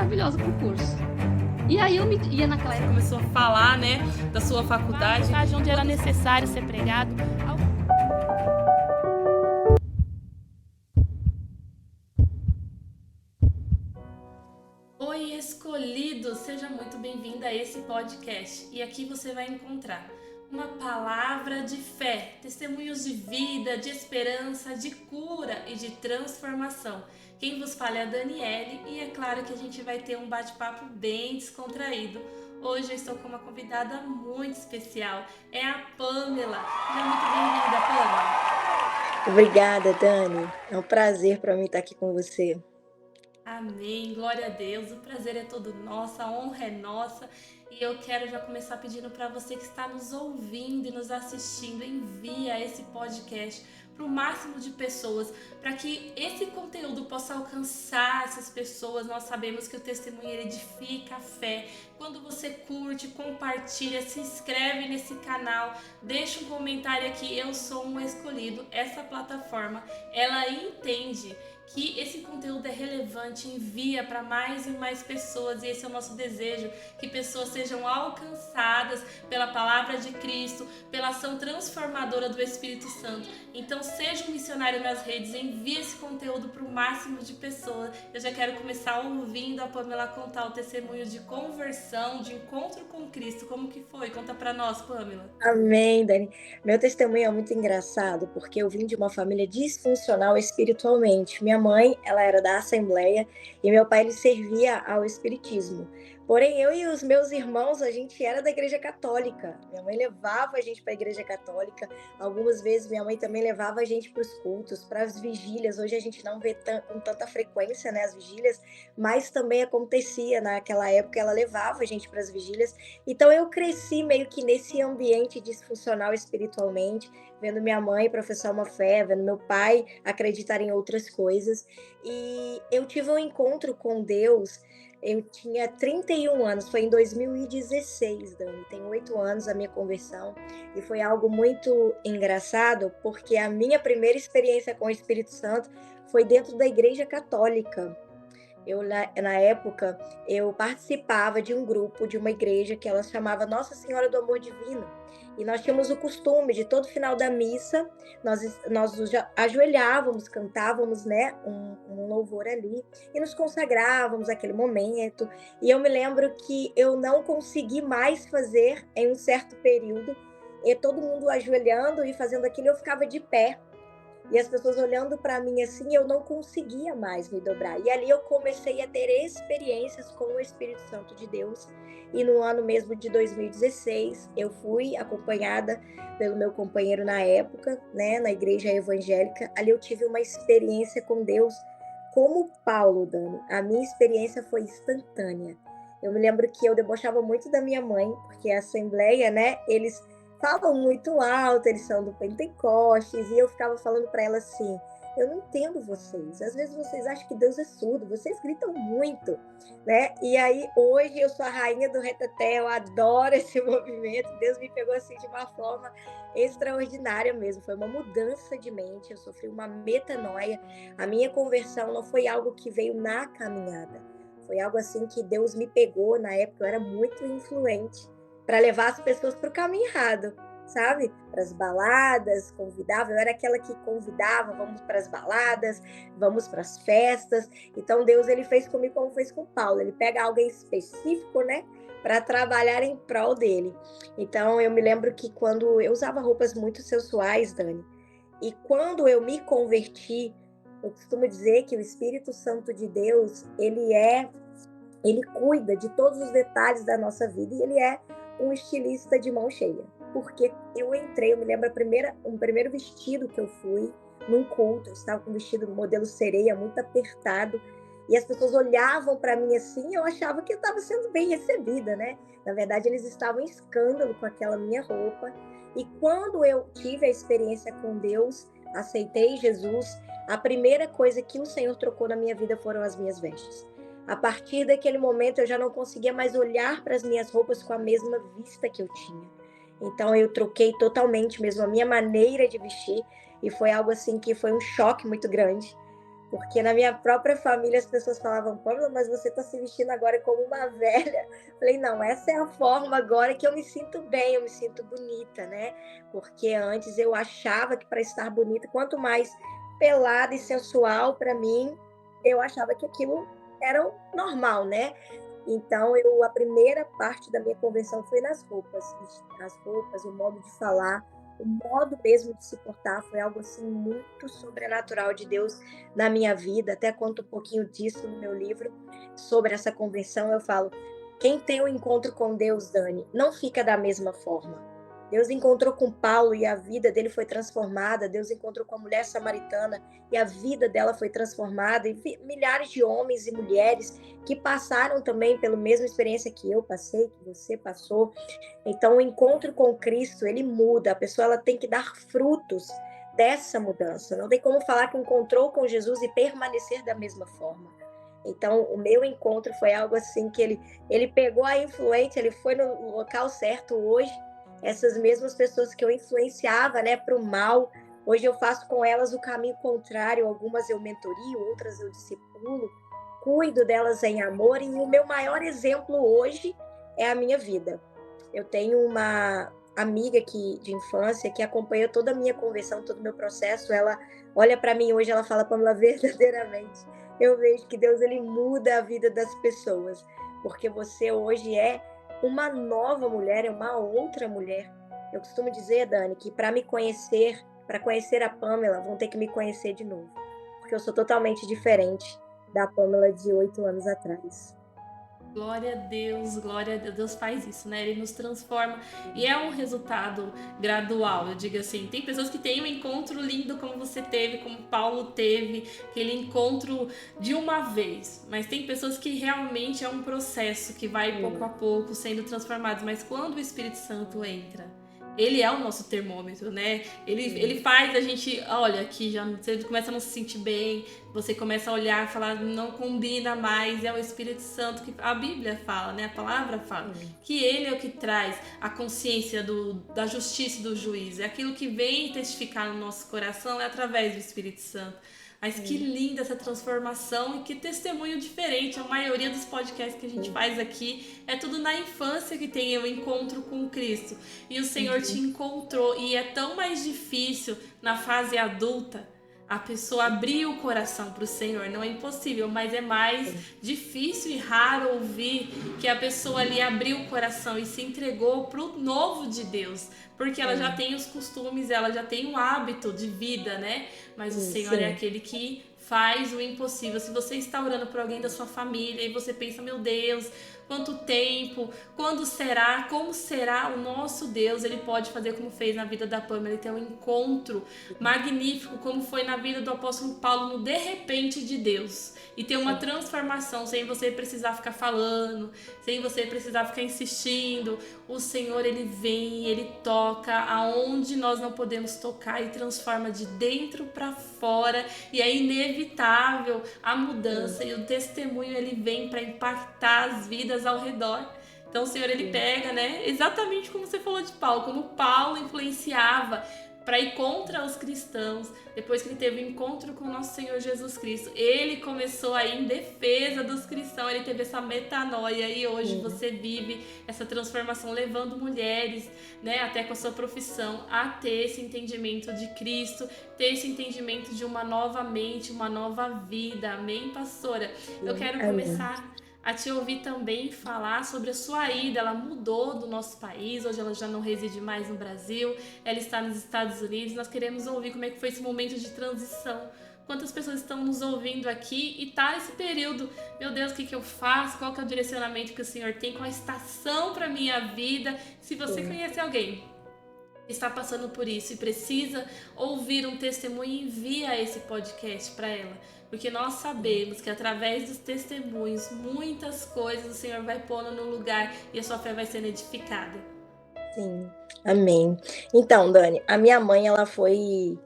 maravilhosa pro curso. E aí eu ia naquela época, Começou a falar, né, da sua faculdade. onde era necessário ser pregado. Oi, escolhido! Seja muito bem-vinda a esse podcast. E aqui você vai encontrar uma palavra de fé, testemunhos de vida, de esperança, de cura e de transformação. Quem vos fala é a Daniele e é claro que a gente vai ter um bate-papo bem descontraído. Hoje eu estou com uma convidada muito especial, é a Pamela. Seja muito bem-vinda, Pamela. Obrigada, Dani. É um prazer para mim estar aqui com você. Amém, glória a Deus, o prazer é todo nosso, a honra é nossa. E eu quero já começar pedindo para você que está nos ouvindo e nos assistindo, envia esse podcast para o máximo de pessoas, para que esse conteúdo possa alcançar essas pessoas. Nós sabemos que o testemunho ele edifica a fé. Quando você curte, compartilha, se inscreve nesse canal, deixa um comentário aqui, eu sou um escolhido. Essa plataforma, ela entende que esse conteúdo é relevante, envia para mais e mais pessoas, e esse é o nosso desejo, que pessoas sejam alcançadas pela palavra de Cristo, pela ação transformadora do Espírito Santo. Então seja um missionário nas redes, envie esse conteúdo para o máximo de pessoas. Eu já quero começar ouvindo a Pamela contar o testemunho de conversão, de encontro com Cristo. Como que foi? Conta para nós, Pamela. Amém, Dani. Meu testemunho é muito engraçado, porque eu vim de uma família disfuncional espiritualmente. Minha mãe, ela era da Assembleia, e meu pai, ele servia ao Espiritismo. Porém, eu e os meus irmãos, a gente era da Igreja Católica. Minha mãe levava a gente para a Igreja Católica. Algumas vezes minha mãe também levava a gente para os cultos, para as vigílias. Hoje a gente não vê com tanta frequência, né, as vigílias, mas também acontecia naquela época, ela levava a gente para as vigílias. Então eu cresci meio que nesse ambiente disfuncional espiritualmente, vendo minha mãe professar uma fé, vendo meu pai acreditar em outras coisas. E eu tive um encontro com Deus, eu tinha 31 anos, foi em 2016, Dani, tem 8 anos a minha conversão, e foi algo muito engraçado, porque a minha primeira experiência com o Espírito Santo foi dentro da Igreja Católica. Na época, eu participava de um grupo, de uma igreja que ela chamava Nossa Senhora do Amor Divino. E nós tínhamos o costume de todo final da missa, nós ajoelhávamos, cantávamos, né, um louvor ali e nos consagrávamos àquele momento. E eu me lembro que eu não consegui mais fazer em um certo período, e todo mundo ajoelhando e fazendo aquilo, eu ficava de pé. E as pessoas olhando para mim assim, eu não conseguia mais me dobrar. E ali eu comecei a ter experiências com o Espírito Santo de Deus. E no ano mesmo de 2016, eu fui acompanhada pelo meu companheiro na época, né, na igreja evangélica. Ali eu tive uma experiência com Deus como Paulo, Dani. A minha experiência foi instantânea. Eu me lembro que eu debochava muito da minha mãe, porque a assembleia, né, eles falam muito alto, eles são do Pentecostes, e eu ficava falando para ela assim: eu não entendo vocês, às vezes vocês acham que Deus é surdo, vocês gritam muito, né? E aí hoje eu sou a rainha do reteté, eu adoro esse movimento, Deus me pegou assim de uma forma extraordinária mesmo, foi uma mudança de mente, eu sofri uma metanoia, a minha conversão não foi algo que veio na caminhada, foi algo assim que Deus me pegou, na época eu era muito influente, para levar as pessoas para o caminho errado, sabe? Para as baladas, convidava, eu era aquela que convidava, vamos para as baladas, vamos para as festas. Então Deus, ele fez comigo como fez com Paulo, ele pega alguém específico, né, para trabalhar em prol dele. Então eu me lembro que quando eu usava roupas muito sensuais, Dani, e quando eu me converti, eu costumo dizer que o Espírito Santo de Deus, ele cuida de todos os detalhes da nossa vida, e ele é um estilista de mão cheia. Porque eu me lembro o primeiro vestido que eu fui num culto, eu estava com um vestido modelo sereia, muito apertado, e as pessoas olhavam para mim assim, eu achava que eu estava sendo bem recebida, né? Na verdade, eles estavam em escândalo com aquela minha roupa. E quando eu tive a experiência com Deus, aceitei Jesus, a primeira coisa que o Senhor trocou na minha vida foram as minhas vestes. A partir daquele momento, eu já não conseguia mais olhar para as minhas roupas com a mesma vista que eu tinha. Então, eu troquei totalmente mesmo a minha maneira de vestir, e foi algo assim que foi um choque muito grande, Porque na minha própria família as pessoas falavam, Pamela, mas você está se vestindo agora como uma velha. Falei, não, essa é a forma agora que eu me sinto bem, eu me sinto bonita, né? Porque antes eu achava que para estar bonita, quanto mais pelada e sensual para mim, eu achava que aquilo era o normal, né? Então, a primeira parte da minha conversão foi nas roupas. As roupas, o modo de falar, o modo mesmo de se portar foi algo assim muito sobrenatural de Deus na minha vida. Até conto um pouquinho disso no meu livro sobre essa conversão. Eu falo, quem tem um encontro com Deus, Dani, não fica da mesma forma. Deus encontrou com Paulo e a vida dele foi transformada. Deus encontrou com a mulher samaritana e a vida dela foi transformada. E milhares de homens e mulheres que passaram também pela mesma experiência que eu passei, que você passou. Então, o encontro com Cristo, ele muda. A pessoa ela tem que dar frutos dessa mudança. Não tem como falar que encontrou com Jesus e permanecer da mesma forma. Então, o meu encontro foi algo assim que ele pegou a influência, ele foi no local certo hoje. Essas mesmas pessoas que eu influenciava, né, para o mal, hoje eu faço com elas o caminho contrário. Algumas eu mentorio, outras eu discipulo, cuido delas em amor, e o meu maior exemplo hoje é a minha vida. Eu tenho uma amiga de infância que acompanhou toda a minha conversão, todo o meu processo. Ela olha para mim hoje, ela fala, Pamela, verdadeiramente, eu vejo que Deus ele muda a vida das pessoas, porque você hoje é uma nova mulher, é uma outra mulher. Eu costumo dizer, Dani, que para conhecer a Pamela, vão ter que me conhecer de novo, porque eu sou totalmente diferente da Pamela de 8 anos atrás. Glória a Deus, glória a Deus. Deus faz isso, né? Ele nos transforma e é um resultado gradual, eu digo assim. Tem pessoas que têm um encontro lindo como você teve, como Paulo teve, aquele encontro de uma vez. Mas tem pessoas que realmente é um processo que vai pouco a pouco sendo transformado. Mas quando o Espírito Santo entra, ele é o nosso termômetro, né? Ele faz a gente, olha, aqui já você começa a não se sentir bem, você começa a olhar e falar, não combina mais, é o Espírito Santo que a Bíblia fala, né? A palavra fala que ele é o que traz a consciência da justiça e do juízo. É aquilo que vem testificar no nosso coração é através do Espírito Santo. Mas que linda essa transformação e que testemunho diferente. A maioria dos podcasts que a gente faz aqui é tudo na infância que tem o encontro com Cristo. E o Senhor te encontrou. E é tão mais difícil na fase adulta a pessoa abrir o coração para o Senhor. Não é impossível, mas é mais difícil e raro ouvir que a pessoa ali abriu o coração e se entregou para o novo de Deus. Porque ela já tem os costumes, ela já tem um hábito de vida, né? Mas o Senhor é aquele que faz o impossível. Se você está orando por alguém da sua família e você pensa, meu Deus, quanto tempo, quando será, como será o nosso Deus, ele pode fazer como fez na vida da Pamela, ele tem um encontro magnífico, como foi na vida do apóstolo Paulo, no de repente de Deus. E ter uma transformação sem você precisar ficar falando, sem você precisar ficar insistindo. O Senhor, ele vem, ele toca aonde nós não podemos tocar e transforma de dentro para fora. E é inevitável a mudança e o testemunho, ele vem para impactar as vidas ao redor. Então o Senhor, ele pega, né? Exatamente como você falou de Paulo, como Paulo influenciava para ir contra os cristãos, depois que ele teve um encontro com o nosso Senhor Jesus Cristo. Ele começou aí em defesa dos cristãos, ele teve essa metanoia e hoje você vive essa transformação, levando mulheres, né, até com a sua profissão, a ter esse entendimento de Cristo, ter esse entendimento de uma nova mente, uma nova vida. Amém, pastora? Eu quero começar a te ouvir também falar sobre a sua ida. Ela mudou do nosso país, hoje ela já não reside mais no Brasil, ela está nos Estados Unidos. Nós queremos ouvir como é que foi esse momento de transição. Quantas pessoas estão nos ouvindo aqui e tá esse período, meu Deus, o que eu faço? Qual que é o direcionamento que o Senhor tem? Qual a estação para minha vida? Se você conhece alguém que está passando por isso e precisa ouvir um testemunho, envia esse podcast para ela. Porque nós sabemos que através dos testemunhos, muitas coisas o Senhor vai pondo no lugar e a sua fé vai sendo edificada. Sim, amém. Então, Dani, a minha mãe, ela foi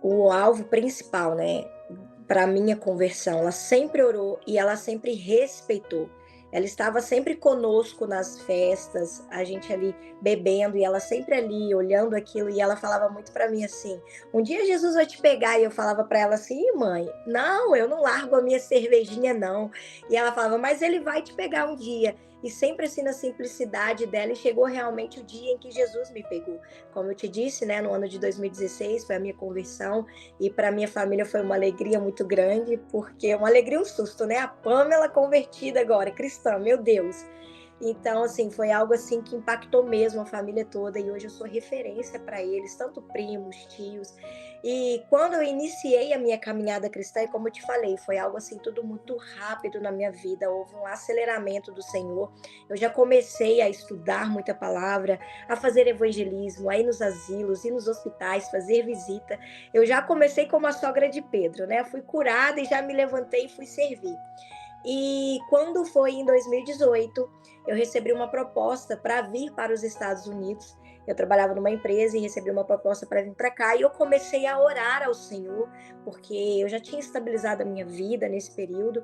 o alvo principal, né, para minha conversão. Ela sempre orou e ela sempre respeitou. Ela estava sempre conosco nas festas, a gente ali bebendo e ela sempre ali olhando aquilo e ela falava muito para mim assim: "Um dia Jesus vai te pegar". E eu falava para ela assim: "Ih, mãe, não, eu não largo a minha cervejinha não". E ela falava: "Mas ele vai te pegar um dia". E sempre assim na simplicidade dela, e chegou realmente o dia em que Jesus me pegou. Como eu te disse, né, no ano de 2016 foi a minha conversão e para minha família foi uma alegria muito grande, porque uma alegria e um susto, né? A Pamela convertida agora, cristã, meu Deus. Então, assim, foi algo assim que impactou mesmo a família toda e hoje eu sou referência para eles, tanto primos, tios. E quando eu iniciei a minha caminhada cristã, e como eu te falei, foi algo assim tudo muito rápido na minha vida, houve um aceleramento do Senhor. Eu já comecei a estudar muita palavra, a fazer evangelismo, a ir nos asilos, ir nos hospitais, fazer visita. Eu já comecei como a sogra de Pedro, né? Fui curada e já me levantei e fui servir. E quando foi em 2018, eu recebi uma proposta para vir para os Estados Unidos. Eu trabalhava numa empresa e recebi uma proposta para vir para cá e eu comecei a orar ao Senhor, porque eu já tinha estabilizado a minha vida nesse período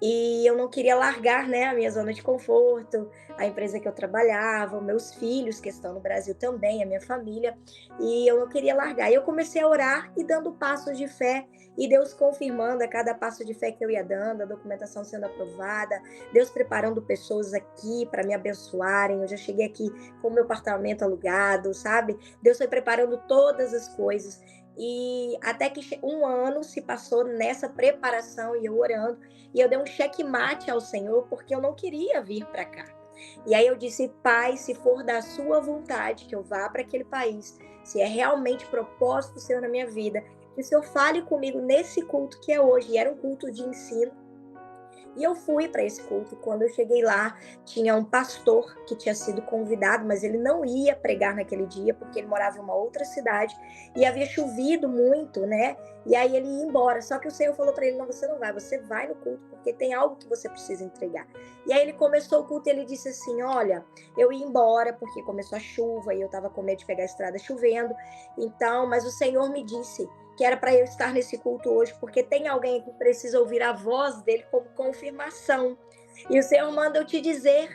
e eu não queria largar, né, a minha zona de conforto, a empresa que eu trabalhava, meus filhos que estão no Brasil também, a minha família, e eu não queria largar. E eu comecei a orar e dando passos de fé, e Deus confirmando a cada passo de fé que eu ia dando, a documentação sendo aprovada, Deus preparando pessoas aqui para me abençoarem. Eu já cheguei aqui com o meu apartamento alugado, sabe? Deus foi preparando todas as coisas. E até que um ano se passou nessa preparação e eu orando, e eu dei um checkmate ao Senhor, porque eu não queria vir para cá. E aí eu disse: Pai, se for da sua vontade que eu vá para aquele país, se é realmente propósito do Senhor na minha vida, que o Senhor fale comigo nesse culto que é hoje. E era um culto de ensino. E eu fui para esse culto. Quando eu cheguei lá, tinha um pastor que tinha sido convidado, mas ele não ia pregar naquele dia, porque ele morava em uma outra cidade e havia chovido muito, né? E aí ele ia embora. Só que o Senhor falou para ele: não, você não vai, você vai no culto, porque tem algo que você precisa entregar. E aí ele começou o culto e ele disse assim: olha, eu ia embora porque começou a chuva e eu estava com medo de pegar a estrada chovendo. Então, mas o Senhor me disse que era para eu estar nesse culto hoje, porque tem alguém que precisa ouvir a voz dele como confirmação. E o Senhor manda eu te dizer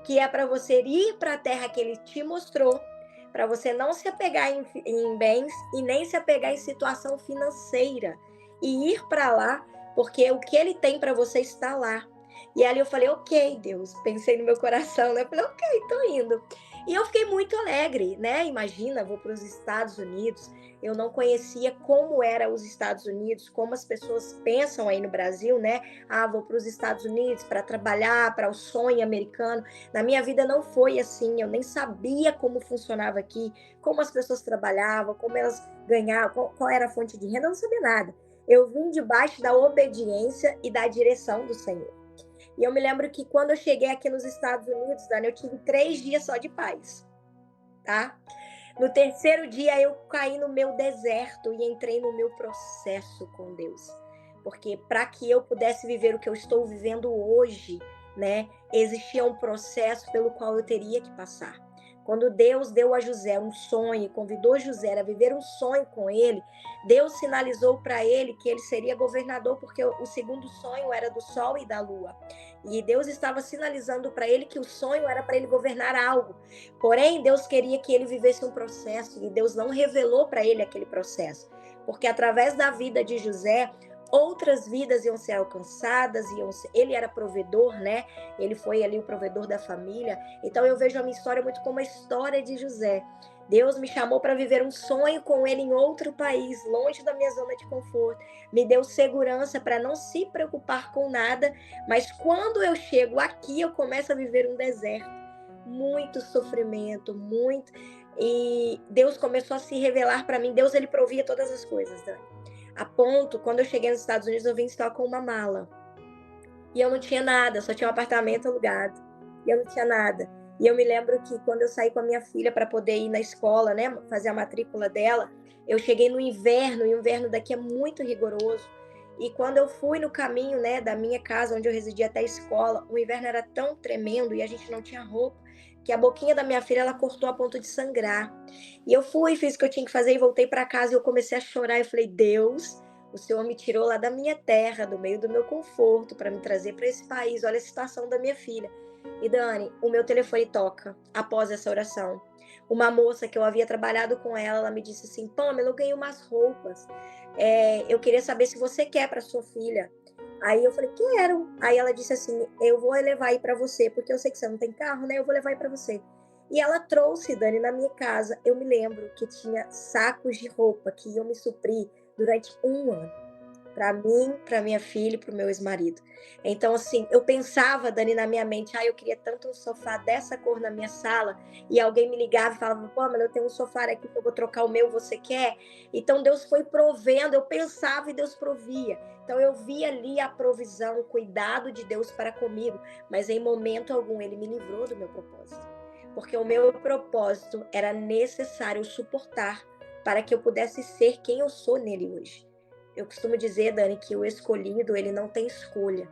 que é para você ir para a terra que ele te mostrou, para você não se apegar em bens e nem se apegar em situação financeira, e ir para lá, porque o que ele tem para você está lá. E ali eu falei: ok, Deus, pensei no meu coração, né? Eu falei: ok, tô indo. E eu fiquei muito alegre, né? Imagina, vou para os Estados Unidos. Eu não conhecia como era os Estados Unidos, como as pessoas pensam aí no Brasil, né? Ah, vou para os Estados Unidos para trabalhar, para o sonho americano. Na minha vida não foi assim, eu nem sabia como funcionava aqui, como as pessoas trabalhavam, como elas ganhavam, qual era a fonte de renda, eu não sabia nada. Eu vim debaixo da obediência e da direção do Senhor. E eu me lembro que quando eu cheguei aqui nos Estados Unidos, Dani, eu tive 3 dias só de paz, tá? No terceiro dia eu caí no meu deserto e entrei no meu processo com Deus. Porque para que eu pudesse viver o que eu estou vivendo hoje, né, existia um processo pelo qual eu teria que passar. Quando Deus deu a José um sonho, convidou José a viver um sonho com ele, Deus sinalizou para ele que ele seria governador, porque o segundo sonho era do sol e da lua. E Deus estava sinalizando para ele que o sonho era para ele governar algo. Porém, Deus queria que ele vivesse um processo e Deus não revelou para ele aquele processo. Porque através da vida de José, outras vidas iam ser alcançadas, ele era provedor, né? Ele foi ali o provedor da família. Então eu vejo a minha história muito como a história de José. Deus me chamou para viver um sonho com ele em outro país, longe da minha zona de conforto. Me deu segurança para não se preocupar com nada, mas quando eu chego aqui, eu começo a viver um deserto. Muito sofrimento, muito. E Deus começou a se revelar para mim. Deus, ele provia todas as coisas, Dani. A ponto, quando eu cheguei nos Estados Unidos, eu vim só com uma mala. E eu não tinha nada, só tinha um apartamento alugado. E eu não tinha nada. E eu me lembro que quando eu saí com a minha filha para poder ir na escola, né, fazer a matrícula dela, eu cheguei no inverno, e o inverno daqui é muito rigoroso. E quando eu fui no caminho, né, da minha casa, onde eu residia até a escola, o inverno era tão tremendo e a gente não tinha roupa, que a boquinha da minha filha, ela cortou a ponto de sangrar. E eu fui, fiz o que eu tinha que fazer e voltei para casa e eu comecei a chorar. Eu falei: Deus, O Senhor me tirou lá da minha terra, do meio do meu conforto, para me trazer para esse país. Olha a situação da minha filha. E Dani, o meu telefone toca após essa oração. Uma moça que eu havia trabalhado com ela, ela me disse assim: Pamela, eu ganhei umas roupas. Eu queria saber se você quer para sua filha. Aí eu falei: quero. Aí ela disse assim: eu vou levar aí para você, porque eu sei que você não tem carro, né? Eu vou levar aí para você. E ela trouxe, Dani, na minha casa. Eu me lembro que tinha sacos de roupa que iam me suprir durante um ano. Para mim, para minha filha e para o meu ex-marido. Então, assim, eu pensava, Dani, na minha mente: eu queria tanto um sofá dessa cor na minha sala. E alguém me ligava e falava: pô, mas eu tenho um sofá aqui que eu vou trocar o meu, você quer? Então, Deus foi provendo. Eu pensava e Deus provia. Então, eu via ali a provisão, o cuidado de Deus para comigo. Mas em momento algum, Ele me livrou do meu propósito. Porque o meu propósito era necessário suportar para que eu pudesse ser quem eu sou nele hoje. Eu costumo dizer, Dani, que o escolhido, ele não tem escolha.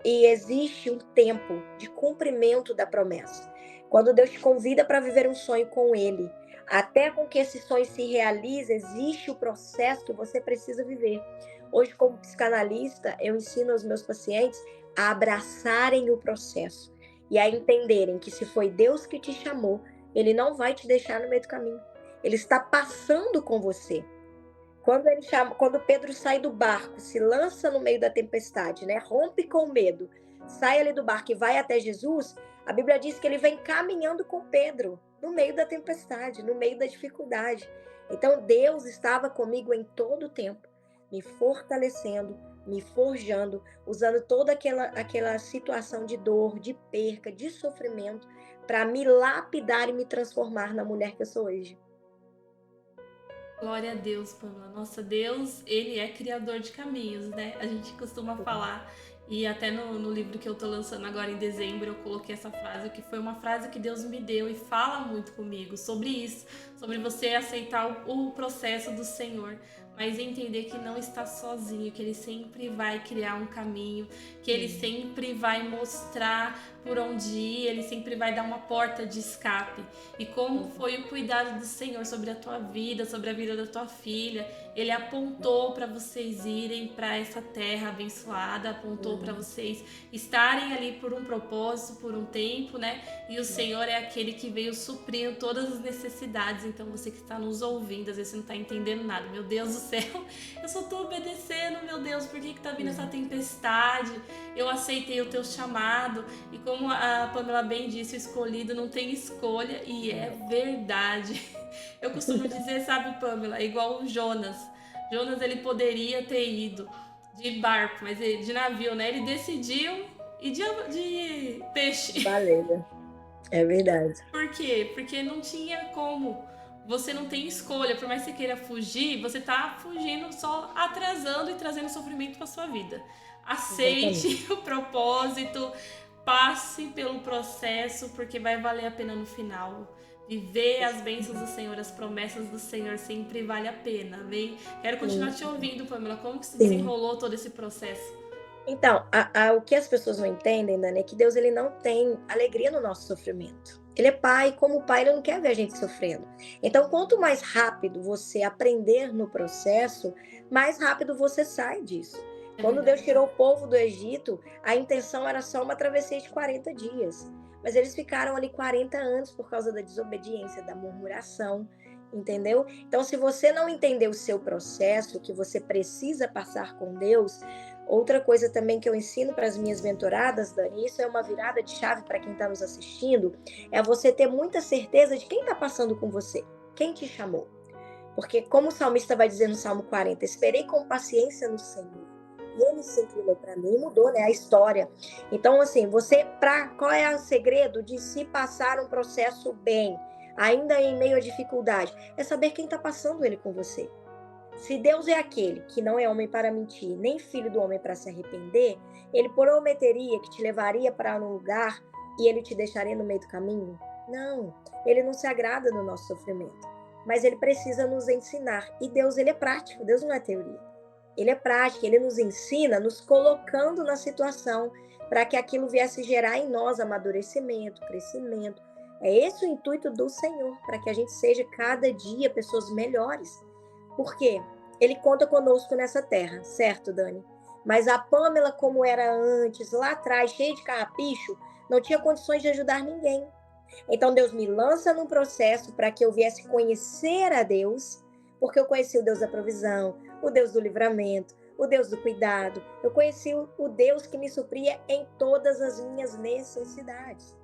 E existe um tempo de cumprimento da promessa. Quando Deus te convida para viver um sonho com Ele, até com que esse sonho se realize, existe o processo que você precisa viver. Hoje, como psicanalista, eu ensino aos meus pacientes a abraçarem o processo e a entenderem que se foi Deus que te chamou, Ele não vai te deixar no meio do caminho. Ele está passando com você. Quando Pedro sai do barco, se lança no meio da tempestade, né? Rompe com medo, sai ali do barco e vai até Jesus, a Bíblia diz que ele vem caminhando com Pedro no meio da tempestade, no meio da dificuldade. Então Deus estava comigo em todo o tempo, me fortalecendo, me forjando, usando toda aquela situação de dor, de perca, de sofrimento, para me lapidar e me transformar na mulher que eu sou hoje. Glória a Deus, Pamela. Nossa, Deus, Ele é criador de caminhos, né? A gente costuma falar, e até no livro que eu tô lançando agora em dezembro, eu coloquei essa frase, que foi uma frase que Deus me deu e fala muito comigo sobre isso, sobre você aceitar o processo do Senhor, mas entender que não está sozinho, que Ele sempre vai criar um caminho, que Ele sempre vai mostrar por onde ir, Ele sempre vai dar uma porta de escape. E como foi o cuidado do Senhor sobre a tua vida, sobre a vida da tua filha, Ele apontou para vocês irem para essa terra abençoada, apontou para vocês estarem ali por um propósito, por um tempo, né? E o Senhor é aquele que veio suprindo todas as necessidades. Então você que está nos ouvindo, às vezes você não está entendendo nada. Meu Deus do céu, eu só estou obedecendo, meu Deus, por que tá vindo essa tempestade? Eu aceitei o teu chamado. E como a Pamela bem disse, o escolhido não tem escolha, e é verdade. Eu costumo dizer, sabe, Pamela, é igual o Jonas. Jonas, ele poderia ter ido de barco, mas de navio, né? Ele decidiu ir de peixe. Baleia. É verdade. Por quê? Porque não tinha como. Você não tem escolha. Por mais que você queira fugir, você tá fugindo, só atrasando e trazendo sofrimento para sua vida. Aceite Exatamente. O propósito, passe pelo processo, porque vai valer a pena no final. Viver as bênçãos do Senhor, as promessas do Senhor sempre vale a pena. Amém? Quero continuar te ouvindo, Pamela. Como que se desenrolou todo esse processo? Então, o que as pessoas não entendem, Dani, é que Deus, ele não tem alegria no nosso sofrimento. Ele é pai, como pai, ele não quer ver a gente sofrendo. Então, quanto mais rápido você aprender no processo, mais rápido você sai disso. Quando Deus tirou o povo do Egito, a intenção era só uma travessia de 40 dias. Mas eles ficaram ali 40 anos por causa da desobediência, da murmuração, entendeu? Então, se você não entender o seu processo, que você precisa passar com Deus, outra coisa também que eu ensino para as minhas mentoradas, Dani, isso é uma virada de chave para quem está nos assistindo, é você ter muita certeza de quem está passando com você, quem te chamou. Porque como o salmista vai dizer no Salmo 40, esperei com paciência no Senhor. E ele se inclinou para mim e mudou, né, a história. Então, assim, qual é o segredo de se passar um processo bem, ainda em meio à dificuldade? É saber quem está passando ele com você. Se Deus é aquele que não é homem para mentir, nem filho do homem para se arrepender, ele prometeria que te levaria para um lugar e ele te deixaria no meio do caminho? Não, ele não se agrada no nosso sofrimento, mas ele precisa nos ensinar. E Deus, ele é prático, Deus não é teoria. Ele é prático, ele nos ensina, nos colocando na situação para que aquilo viesse gerar em nós amadurecimento, crescimento. É esse o intuito do Senhor, para que a gente seja cada dia pessoas melhores. Por quê? ele conta conosco nessa terra, certo, Dani? Mas a Pamela, como era antes, lá atrás, cheia de carrapicho, não tinha condições de ajudar ninguém. Então Deus me lança num processo para que eu viesse conhecer a Deus, porque eu conheci o Deus da provisão, o Deus do livramento, o Deus do cuidado. Eu conheci o Deus que me supria em todas as minhas necessidades.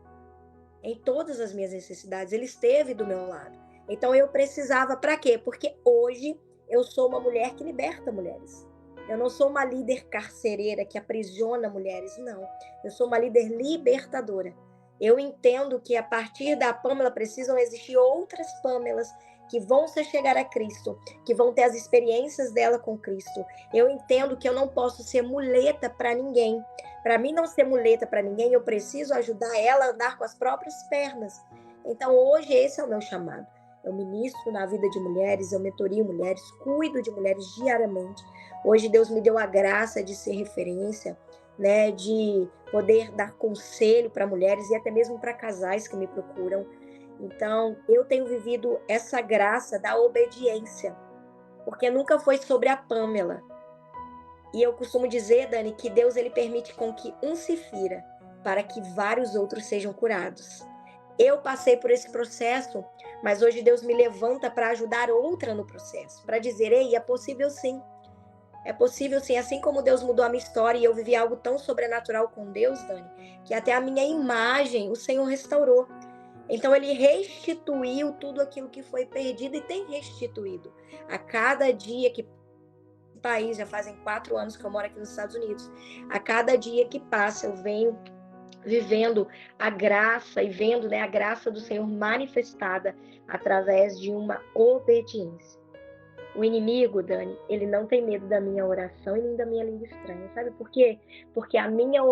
Em todas as minhas necessidades, Ele esteve do meu lado. Então eu precisava, para quê? Porque hoje eu sou uma mulher que liberta mulheres. Eu não sou uma líder carcereira que aprisiona mulheres, não. Eu sou uma líder libertadora. Eu entendo que a partir da Pamela precisam existir outras Pamelas que vão se chegar a Cristo, que vão ter as experiências dela com Cristo. Eu entendo que eu não posso ser muleta para ninguém. Para mim não ser muleta para ninguém, eu preciso ajudar ela a andar com as próprias pernas. Então hoje esse é o meu chamado. Eu ministro na vida de mulheres, eu mentorio mulheres, cuido de mulheres diariamente. Hoje Deus me deu a graça de ser referência, né, de poder dar conselho para mulheres e até mesmo para casais que me procuram. Então, eu tenho vivido essa graça da obediência, porque nunca foi sobre a Pamela. E eu costumo dizer, Dani, que Deus ele permite com que um se fira para que vários outros sejam curados. Eu passei por esse processo, mas hoje Deus me levanta para ajudar outra no processo, para dizer, ei, é possível sim. É possível sim, assim como Deus mudou a minha história e eu vivi algo tão sobrenatural com Deus, Dani, que até a minha imagem o Senhor restaurou. Então ele restituiu tudo aquilo que foi perdido e tem restituído. A cada dia que país, já fazem 4 anos que eu moro aqui nos Estados Unidos, a cada dia que passa eu venho vivendo a graça e vendo, né, a graça do Senhor manifestada através de uma obediência. O inimigo, Dani, ele não tem medo da minha oração e nem da minha língua estranha. Sabe por quê? Porque a minha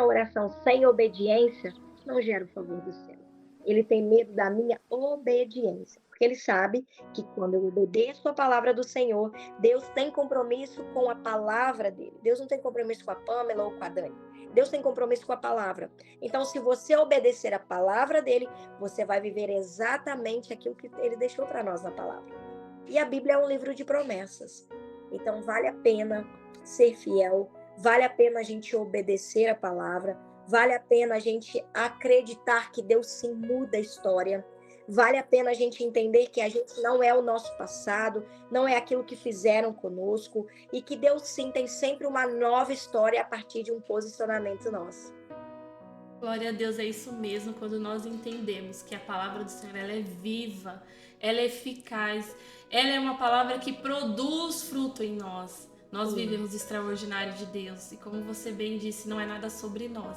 oração sem obediência não gera o favor do céu. Ele tem medo da minha obediência. Porque ele sabe que quando eu obedeço a palavra do Senhor, Deus tem compromisso com a palavra dele. Deus não tem compromisso com a Pamela ou com a Dani. Deus tem compromisso com a palavra. Então, se você obedecer a palavra dele, você vai viver exatamente aquilo que ele deixou para nós na palavra. E a Bíblia é um livro de promessas. Então, vale a pena ser fiel, vale a pena a gente obedecer a palavra, vale a pena a gente acreditar que Deus sim muda a história, vale a pena a gente entender que a gente não é o nosso passado, não é aquilo que fizeram conosco, e que Deus sim tem sempre uma nova história a partir de um posicionamento nosso. Glória a Deus, é isso mesmo, quando nós entendemos que a palavra do Senhor ela é viva, ela é eficaz, ela é uma palavra que produz fruto em nós. Nós vivemos o extraordinário de Deus e como você bem disse, não é nada sobre nós.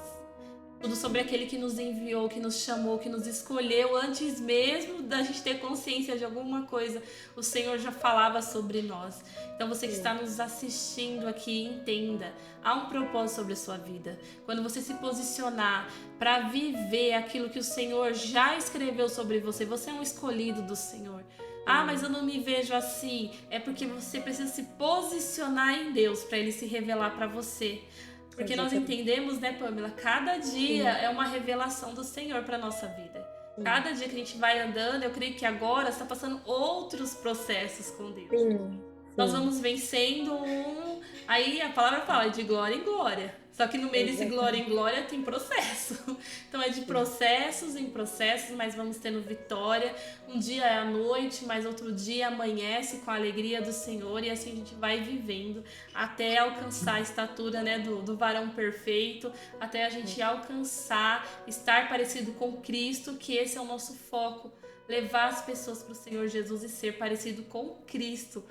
Tudo sobre aquele que nos enviou, que nos chamou, que nos escolheu antes mesmo da gente ter consciência de alguma coisa. O Senhor já falava sobre nós. Então você que está nos assistindo aqui, entenda. Há um propósito sobre a sua vida. Quando você se posicionar para viver aquilo que o Senhor já escreveu sobre você, você é um escolhido do Senhor. Ah, mas eu não me vejo assim. É porque você precisa se posicionar em Deus para Ele se revelar para você. Porque nós entendemos, né, Pamela? Cada dia é uma revelação do Senhor para nossa vida. Cada dia que a gente vai andando, eu creio que agora está passando outros processos com Deus. Nós vamos vencendo aí a palavra fala de glória em glória. Só que no meio desse glória em glória tem processo. Então é de processos em processos, mas vamos tendo vitória. Um dia é à noite, mas outro dia amanhece com a alegria do Senhor. E assim a gente vai vivendo até alcançar a estatura, né, do varão perfeito. Até a gente alcançar, estar parecido com Cristo, que esse é o nosso foco. Levar as pessoas para o Senhor Jesus e ser parecido com Cristo.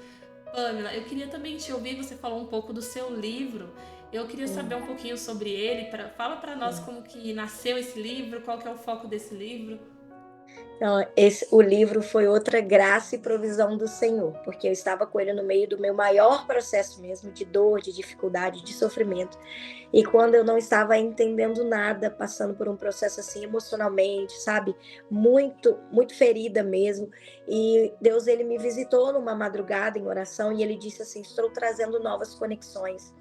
Pamela, eu queria também te ouvir, você falou um pouco do seu livro. Eu queria saber um pouquinho sobre ele. Fala para nós como que nasceu esse livro, qual que é o foco desse livro. Então, o livro foi outra graça e provisão do Senhor, porque eu estava com ele no meio do meu maior processo mesmo, de dor, de dificuldade, de sofrimento. E quando eu não estava entendendo nada, passando por um processo assim emocionalmente, sabe? Muito, muito ferida mesmo. E Deus, ele me visitou numa madrugada em oração e ele disse assim, estou trazendo novas conexões.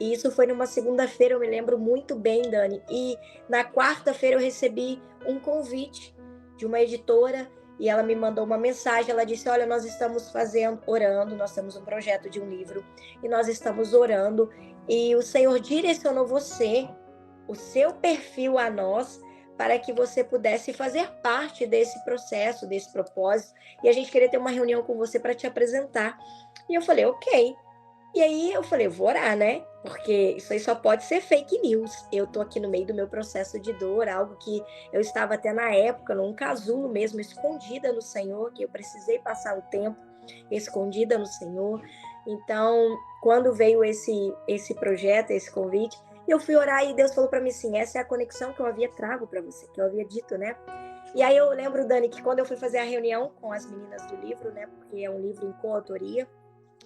E isso foi numa segunda-feira, eu me lembro muito bem, Dani. E na quarta-feira eu recebi um convite de uma editora e ela me mandou uma mensagem, ela disse, olha, nós estamos orando, nós temos um projeto de um livro, e nós estamos orando, e o Senhor direcionou você, o seu perfil a nós, para que você pudesse fazer parte desse processo, desse propósito, e a gente queria ter uma reunião com você para te apresentar. E eu falei, ok. E aí eu falei, vou orar, né? Porque isso aí só pode ser fake news. Eu tô aqui no meio do meu processo de dor, algo que eu estava até na época, num casulo mesmo, escondida no Senhor, que eu precisei passar um tempo escondida no Senhor. Então, quando veio esse projeto, esse convite, eu fui orar e Deus falou para mim assim, essa é a conexão que eu havia trago para você, que eu havia dito, né? E aí eu lembro, Dani, que quando eu fui fazer a reunião com as meninas do livro, né? Porque é um livro em coautoria,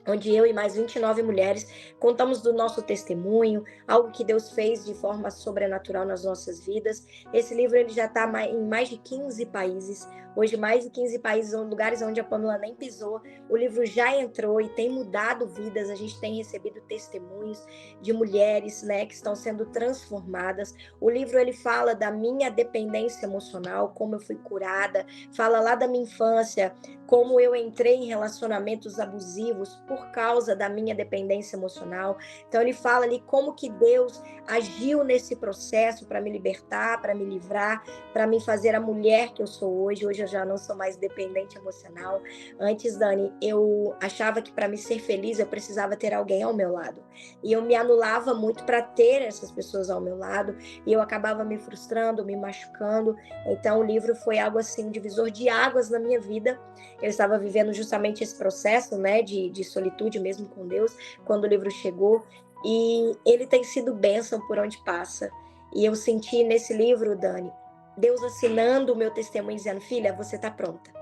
onde eu e mais 29 mulheres contamos do nosso testemunho, algo que Deus fez de forma sobrenatural nas nossas vidas. Esse livro ele já está em mais de 15 países. Hoje, mais de 15 países, lugares onde a Pamela nem pisou. O livro já entrou e tem mudado vidas. A gente tem recebido testemunhos de mulheres, né, que estão sendo transformadas. O livro ele fala da minha dependência emocional, como eu fui curada. Fala lá da minha infância, como eu entrei em relacionamentos abusivos por causa da minha dependência emocional. Então ele fala ali como que Deus agiu nesse processo para me libertar, para me livrar, para me fazer a mulher que eu sou hoje. Hoje eu já não sou mais dependente emocional. Antes, Dani, eu achava que para me ser feliz eu precisava ter alguém ao meu lado. E eu me anulava muito para ter essas pessoas ao meu lado. E eu acabava me frustrando, me machucando. Então o livro foi algo assim, um divisor de águas na minha vida. Eu estava vivendo justamente esse processo, né, de solitude mesmo com Deus, quando o livro chegou. E ele tem sido bênção por onde passa. E eu senti nesse livro, Dani, Deus assinando o meu testemunho, dizendo, filha, você está pronta.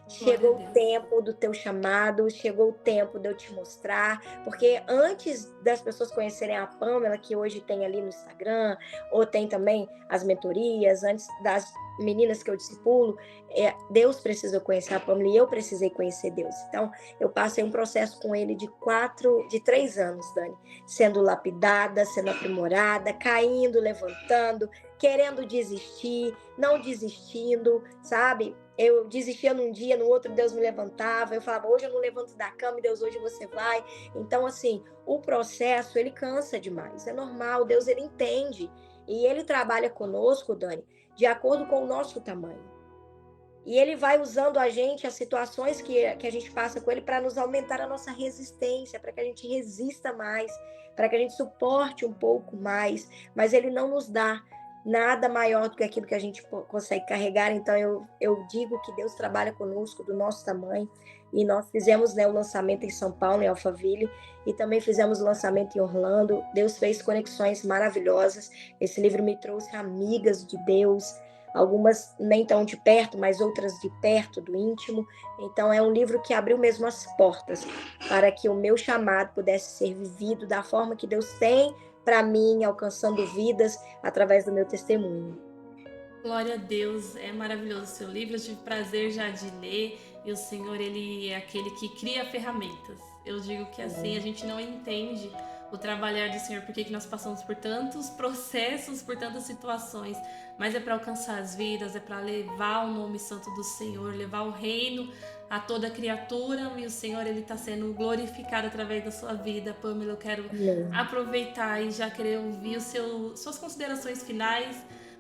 Chegou o tempo do teu chamado, chegou o tempo de eu te mostrar, porque antes das pessoas conhecerem a Pamela, que hoje tem ali no Instagram, ou tem também as mentorias, antes das meninas que eu discipulo, Deus precisou conhecer a Pamela e eu precisei conhecer Deus. Então, eu passei um processo com ele de 3 anos, Dani, sendo lapidada, sendo aprimorada, caindo, levantando, querendo desistir, não desistindo, sabe? Eu desistia num dia, no outro Deus me levantava, eu falava, hoje eu não levanto da cama, Deus, hoje você vai. Então, assim, o processo, ele cansa demais, é normal, Deus, ele entende. E ele trabalha conosco, Dani, de acordo com o nosso tamanho. E ele vai usando a gente, as situações que a gente passa com ele, para nos aumentar a nossa resistência, para que a gente resista mais, para que a gente suporte um pouco mais, mas ele não nos dá nada maior do que aquilo que a gente consegue carregar. Então eu digo que Deus trabalha conosco do nosso tamanho, e nós fizemos, né, o lançamento em São Paulo, em Alphaville, e também fizemos o lançamento em Orlando. Deus fez conexões maravilhosas. Esse livro me trouxe amigas de Deus, algumas nem tão de perto, mas outras de perto, do íntimo. Então é um livro que abriu mesmo as portas para que o meu chamado pudesse ser vivido da forma que Deus tem para mim, alcançando vidas através do meu testemunho. Glória a Deus, é maravilhoso o seu livro, eu tive prazer já de ler, e o Senhor, ele é aquele que cria ferramentas. Eu digo que assim, a gente não entende o trabalhar do Senhor, porque que nós passamos por tantos processos, por tantas situações, mas é para alcançar as vidas, é para levar o nome santo do Senhor, levar o reino a toda criatura, e o Senhor, ele está sendo glorificado através da sua vida. Pamela, eu quero aproveitar e já querer ouvir suas considerações finais,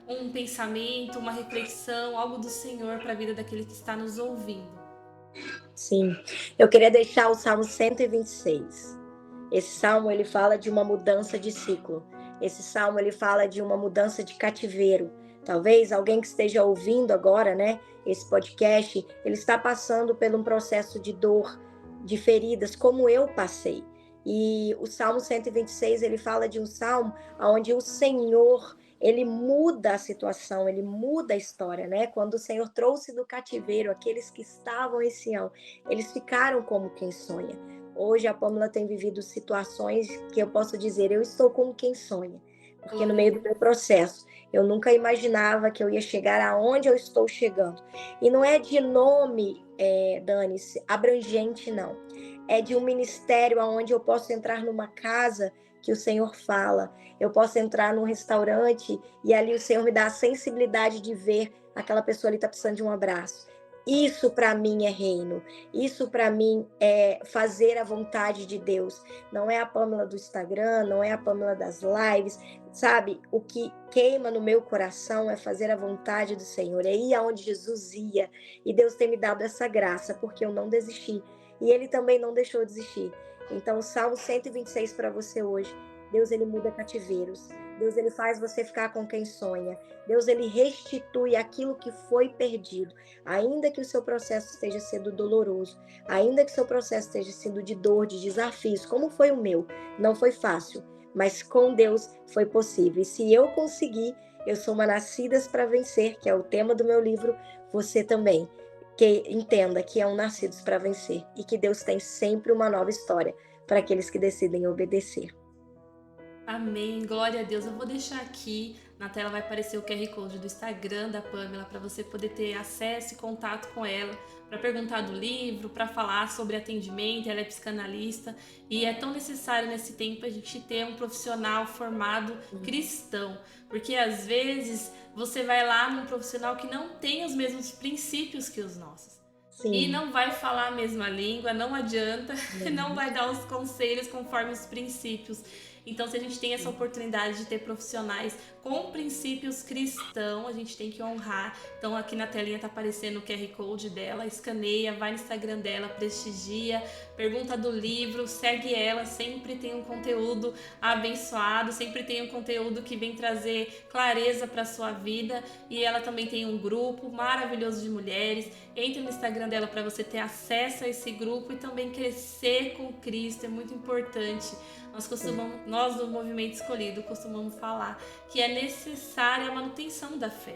um pensamento, uma reflexão, algo do Senhor para a vida daquele que está nos ouvindo. Sim, eu queria deixar o Salmo 126. Esse salmo, ele fala de uma mudança de ciclo. Esse salmo, ele fala de uma mudança de cativeiro. Talvez alguém que esteja ouvindo agora, né, esse podcast, ele está passando por um processo de dor, de feridas, como eu passei. E o Salmo 126, ele fala de um salmo onde o Senhor, ele muda a situação, ele muda a história, né? Quando o Senhor trouxe do cativeiro aqueles que estavam em Sião, eles ficaram como quem sonha. Hoje a Pamela tem vivido situações que eu posso dizer, eu estou como quem sonha, porque no meio do meu processo, eu nunca imaginava que eu ia chegar aonde eu estou chegando. E não é de nome, Dani, abrangente, não. É de um ministério onde eu posso entrar numa casa que o Senhor fala. Eu posso entrar num restaurante e ali o Senhor me dá a sensibilidade de ver aquela pessoa ali está precisando de um abraço. Isso para mim é reino. Isso para mim é fazer a vontade de Deus. Não é a Pamela do Instagram, não é a Pamela das lives, sabe? O que queima no meu coração é fazer a vontade do Senhor, é ir aonde Jesus ia. E Deus tem me dado essa graça, porque eu não desisti. E Ele também não deixou de desistir. Então, o Salmo 126 para você hoje. Deus, Ele muda cativeiros. Deus, Ele faz você ficar com quem sonha. Deus, Ele restitui aquilo que foi perdido. Ainda que o seu processo esteja sendo doloroso, ainda que o seu processo esteja sendo de dor, de desafios, como foi o meu, não foi fácil, mas com Deus foi possível. E se eu conseguir, eu sou uma nascidas para vencer, que é o tema do meu livro, você também. Que entenda que é um nascidos para vencer e que Deus tem sempre uma nova história para aqueles que decidem obedecer. Amém, glória a Deus. Eu vou deixar aqui, na tela vai aparecer o QR Code do Instagram da Pamela, para você poder ter acesso e contato com ela, para perguntar do livro, para falar sobre atendimento. Ela é psicanalista e é tão necessário nesse tempo a gente ter um profissional formado cristão, porque às vezes você vai lá num profissional que não tem os mesmos princípios que os nossos. Sim. E não vai falar a mesma língua, não adianta, não vai dar os conselhos conforme os princípios. Então, se a gente tem essa oportunidade de ter profissionais com princípios cristãos, a gente tem que honrar. Então, aqui na telinha tá aparecendo o QR Code dela, escaneia, vai no Instagram dela, prestigia, pergunta do livro, segue ela, sempre tem um conteúdo abençoado, sempre tem um conteúdo que vem trazer clareza para sua vida. E ela também tem um grupo maravilhoso de mulheres. Entre no Instagram dela para você ter acesso a esse grupo e também crescer com Cristo, é muito importante. Nós do Movimento Escolhido costumamos falar que é necessária a manutenção da fé.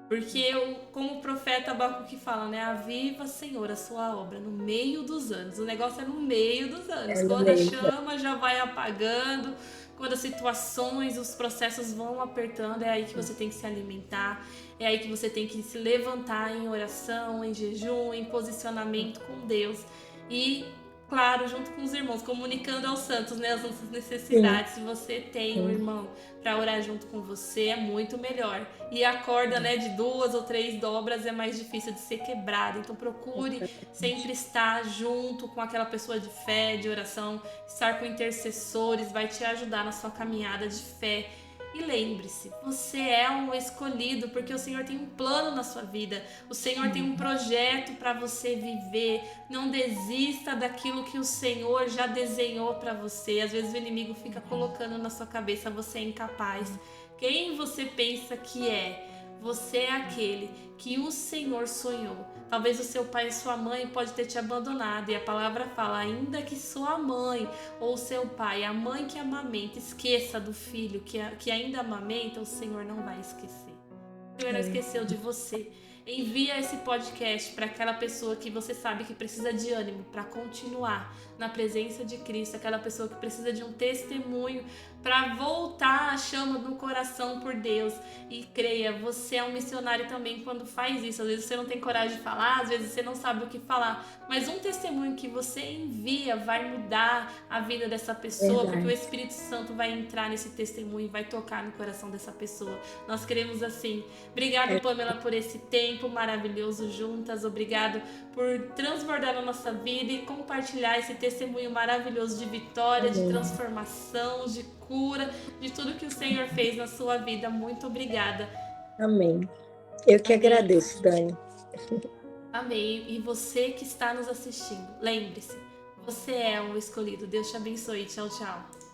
Porque como o profeta Abacuque fala, né? Aviva, Senhor, a sua obra no meio dos anos. O negócio é no meio dos anos. Quando a chama já vai apagando, quando as situações, os processos vão apertando, é aí que você tem que se alimentar, é aí que você tem que se levantar em oração, em jejum, em posicionamento com Deus. E claro, junto com os irmãos, comunicando aos santos, né, as nossas necessidades. Se você tem um irmão para orar junto com você, é muito melhor. E a corda, né, de 2 ou 3 dobras é mais difícil de ser quebrada. Então procure sempre estar junto com aquela pessoa de fé, de oração, estar com intercessores, vai te ajudar na sua caminhada de fé. E lembre-se, você é um escolhido, porque o Senhor tem um plano na sua vida. O Senhor tem um projeto para você viver. Não desista daquilo que o Senhor já desenhou para você. Às vezes o inimigo fica colocando na sua cabeça, você é incapaz. Quem você pensa que é? Você é aquele que o Senhor sonhou. Talvez o seu pai e sua mãe pode ter te abandonado. E a palavra fala, ainda que sua mãe ou seu pai, a mãe que amamenta, esqueça do filho que ainda amamenta, o Senhor não vai esquecer. O Senhor não esqueceu de você. Envia esse podcast para aquela pessoa que você sabe que precisa de ânimo para continuar na presença de Cristo, aquela pessoa que precisa de um testemunho para voltar a chama do coração por Deus. E creia, você é um missionário também quando faz isso. Às vezes você não tem coragem de falar, às vezes você não sabe o que falar, mas um testemunho que você envia vai mudar a vida dessa pessoa, porque o Espírito Santo vai entrar nesse testemunho e vai tocar no coração dessa pessoa. Nós queremos assim. Obrigada, Pamela, por esse tempo maravilhoso juntas. Obrigado por transbordar na nossa vida e compartilhar esse testemunho maravilhoso de vitória, de transformação, de cura, de tudo que o Senhor fez na sua vida. Muito obrigada. Amém. Eu que agradeço, Dani. Amém. E você que está nos assistindo, lembre-se, você é um escolhido. Deus te abençoe. Tchau, tchau.